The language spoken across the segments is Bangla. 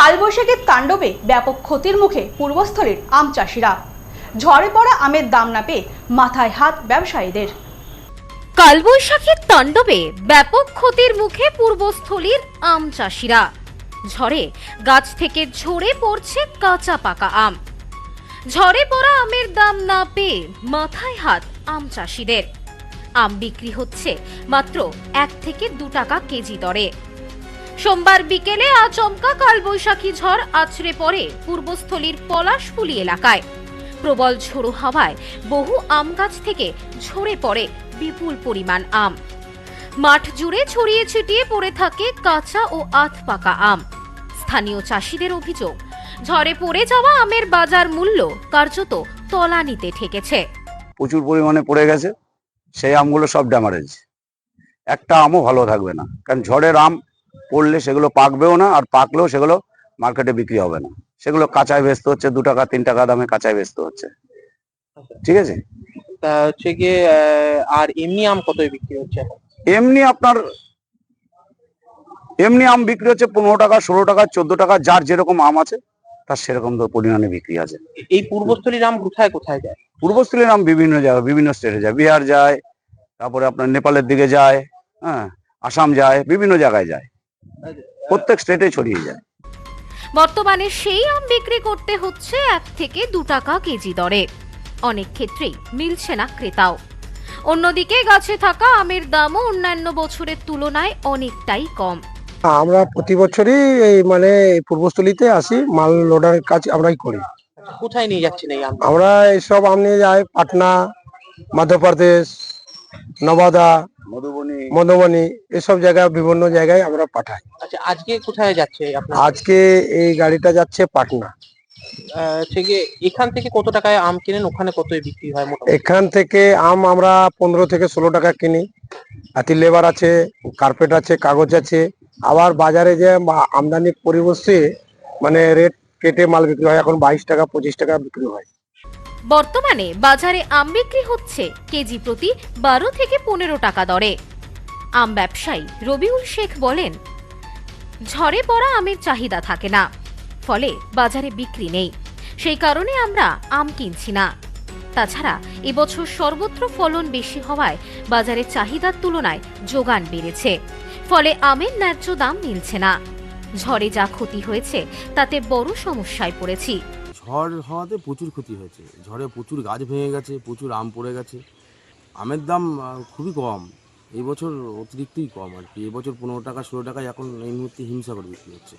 কালবৈশাখীর তাণ্ডবে ব্যাপক ক্ষতির মুখে পূর্বস্থলীর আম চাষিরা। ঝড়ে পড়া আমের দাম না পেয়ে মাথায় হাত ব্যবসায়ীদের। কালবৈশাখীর তাণ্ডবে ব্যাপক ক্ষতির মুখে পূর্বস্থলীর আম চাষিরা। ঝড়ে গাছ থেকে ঝরে পড়ছে কাঁচা পাকা আম। ঝড়ে পড়া আমের দাম না পেয়ে মাথায় হাত আম চাষিদের। আম বিক্রি হচ্ছে মাত্র 1 থেকে 2 টাকা কেজি দরে। সোমবার বিকেলে আচমকা কালবৈশাখী ঝড় আছড়ে পড়ে পূর্বস্থলীর পলাশফুলি এলাকায়। প্রবল ঝোড়ো হাওয়ায় বহু আম গাছ থেকে ঝরে পড়ে বিপুল পরিমাণ আম। মাঠ জুড়ে ছড়িয়ে ছিটিয়ে পড়ে থাকে কাঁচা ও আধ পাকা আম। স্থানীয় চাষিদের অভিযোগ, ঝড়ে পড়ে যাওয়া আমের বাজার মূল্য কার্যত তলানিতে ঠেকেছে। প্রচুর পরিমাণে পড়ে গেছে, সেই আমগুলো সব ড্যামারেজ। একটা আমও ভালো থাকবে না, কারণ ঝড়ের আম পড়লে সেগুলো পাকবেও না, আর পাকলেও সেগুলো মার্কেটে বিক্রি হবে না। সেগুলো কাঁচায় বেচতে হচ্ছে 2 টাকা 3 টাকা দামে কাঁচায় বেচতে হচ্ছে। ঠিক আছে, তা হচ্ছে গিয়ে আর এমনি আম কতই বিক্রি হচ্ছে এখন? এমনি আম বিক্রি হচ্ছে 15 টাকা 16 টাকা 14 টাকা, যার যেরকম আম আছে তার সেরকম পরিমাণে বিক্রি আছে। এই পূর্বস্থলীর আম কোথায় কোথায় যায়? পূর্বস্থলীর আম বিভিন্ন জায়গায় বিভিন্ন স্টেটে যায়, বিহার যায়, তারপরে আপনার নেপালের দিকে যায়, হ্যাঁ, আসাম যায়, বিভিন্ন জায়গায় যায়, প্রত্যেক স্টেটে ছড়িয়ে যায়। বর্তমানে সেই আম বিক্রি করতে হচ্ছে 1 থেকে 2 টাকা কেজি দরে। অনেক ক্ষেত্রেই মিলছে না ক্রেতাও। অন্যদিকে গাছে থাকা আমের দামও অন্যান্য বছরের তুলনায় অনেকটাই কম। আমরা প্রতি বছরই এই পূর্বস্থলীতে আসি, মাল লোডার কাজ আমরাই করি। কোথায় নিয়ে যাচ্ছেন এই আম? আমরা এইসব আম নিয়ে যাই পাটনা, মধ্যপ্রদেশ, নবাদা, মধুবনী, এসব জায়গায় বিভিন্ন জায়গায় আমরা পাঠাই। আচ্ছা, আজকে কোথায় যাচ্ছে আপনার? আজকে এই গাড়িটা যাচ্ছে পাটনা। হচ্ছে গিয়ে এখান থেকে কত টাকায় আম কিনেন, ওখানে কতই বিক্রি হয় মোটামুটি? এখান থেকে আম আমরা 15 থেকে 16 টাকা কিনি। হাতি লেবার আছে, কার্পেট আছে, কাগজ আছে। আবার বাজারে যে আমদানি পরিবর্তে রেট কেটে মাল বিক্রি হয়, এখন 22 টাকা 25 টাকা বিক্রি হয়। বর্তমানে বাজারে আম বিক্রি হচ্ছে কেজি প্রতি 12 থেকে 15 টাকা দরে। আম ব্যবসায়ী রবিউল শেখ বলেন, ঝড়ে পড়া আমের চাহিদা থাকে না, ফলে বাজারে বিক্রি নেই। সেই কারণে আমরা আম কিনছি না। তাছাড়া এবছর সর্বত্র ফলন বেশি হওয়ায় বাজারে চাহিদার তুলনায় যোগান বেড়েছে, ফলে আমের ন্যায্য দাম মিলছে না। ঝড়ে যা ক্ষতি হয়েছে তাতে বড় সমস্যায় পড়েছি। ঝড় হওয়াতে প্রচুর ক্ষতি হয়েছে। ঝড়ে প্রচুর গাছ ভেঙে গেছে, প্রচুর আম পড়ে গেছে। আমের দাম খুবই কম, এই বছর অতিরিক্তই কম আর কি। এবছর 15 টাকা 16 টাকায় এখন এই মুহূর্তে হিমসা করে বিক্রি হচ্ছে,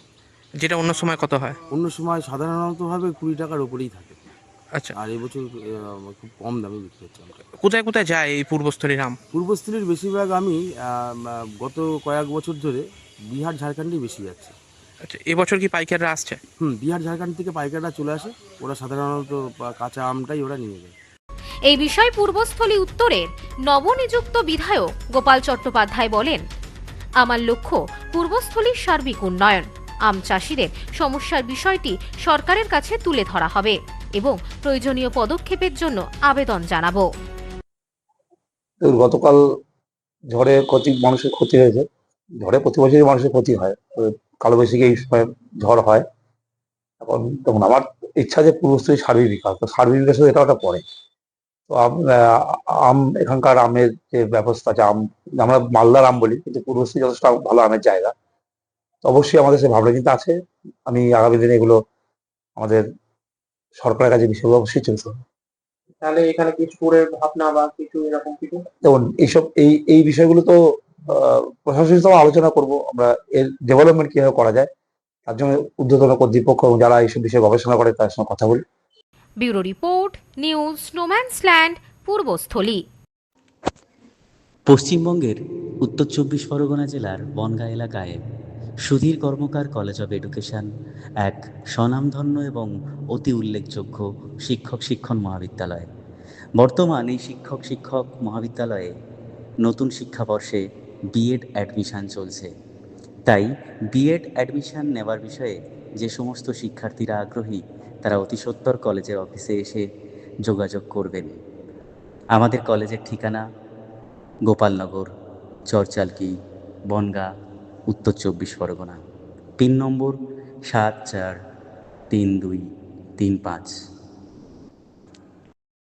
যেটা অন্য সময় কত হয়? অন্য সময় সাধারণতভাবে 20 টাকার উপরেই থাকে। আচ্ছা, আর এবছর খুব কম দামে বিক্রি হচ্ছে আমটা। কোথায় কোথায় যায় এই পূর্বস্থলীর আম? পূর্বস্থলীর বেশিরভাগ আমি গত কয়েক বছর ধরে বিহার ঝাড়খণ্ডেই বেশি যাচ্ছে। আচ্ছা, এবছর কি পাইকাররা আসছে? বিহার ঝাড়খণ্ড থেকে পাইকাররা চলে আসে, ওরা সাধারণত কাঁচা আমটাই ওরা নিয়ে যায়। এই বিষয়ে পূর্বস্থলী উত্তরের নবনিযুক্ত বিধায়ক গোপাল চট্টোপাধ্যায় বলেন, আমার লক্ষ্য পূর্বস্থলীর সার্বিক উন্নয়ন। আম চাষিদের সমস্যার বিষয়টি সরকারের কাছে তুলে ধরা হবে এবং প্রয়োজনীয় পদক্ষেপের জন্য আবেদন জানাবো। গতকাল ঝড়ে মানুষের ক্ষতি হয়েছে। ঝড়ে প্রতি বছরই মানুষের ক্ষতি হয়, কালবৈশাখী এই সময় ঝড় হয়। এখন তখন আমার ইচ্ছা যে পূর্বস্থলী সার্বিক বিকাশ, তো সার্বিক বিকাশ এটা ওটা পড়ে। তো আম এখানকার আমের যে ব্যবস্থা আছে, আমরা মালদার আম বলি, কিন্তু পূর্বস্থলী যথেষ্ট ভালো আমের জায়গা। তো অবশ্যই আমাদের সে ভাবনা চিন্তা আছে। আমি আগামী দিনে এগুলো আমাদের সরকারের কাছে বিষয়গুলো অবশ্যই চলতে হবে। তাহলে এখানে কিছু করে ভাবনা বা কিছু এরকম কিছু? যেমন এইসব এই বিষয়গুলো তো প্রশাসনের সাথে আলোচনা করব আমরা, এর ডেভেলপমেন্ট কিভাবে করা যায়, তার জন্য ঊর্ধ্বতন কর্তৃপক্ষ এবং যারা এইসব বিষয়ে গবেষণা করে তাদের সঙ্গে কথা বলি। ব্যুরো রিপোর্ট, নিউজ স্নোম্যান্সল্যান্ড, পূর্বস্থলী। পশ্চিমবঙ্গের উত্তর 24 পরগনা জেলার বনগাঁ এলাকায় Sudhir Karmakar college of education এক স্বনামধন্য এবং অতি উল্লেখযোগ্য শিক্ষণ মহাবিদ্যালয়। বর্তমান এই শিক্ষক মহাবিদ্যালয়ে নতুন শিক্ষাবর্ষে বিএড অ্যাডমিশান চলছে। তাই বিএড অ্যাডমিশান নেওয়ার বিষয়ে যে সমস্ত শিক্ষার্থীরা আগ্রহী তারা অতি সত্বর কলেজের অফিসে এসে যোগাযোগ করবেন। আমাদের কলেজের ঠিকানা গোপালনগর, চরচালকি, বনগাঁ, উত্তর 24 পরগনা। পিন নম্বর 743235।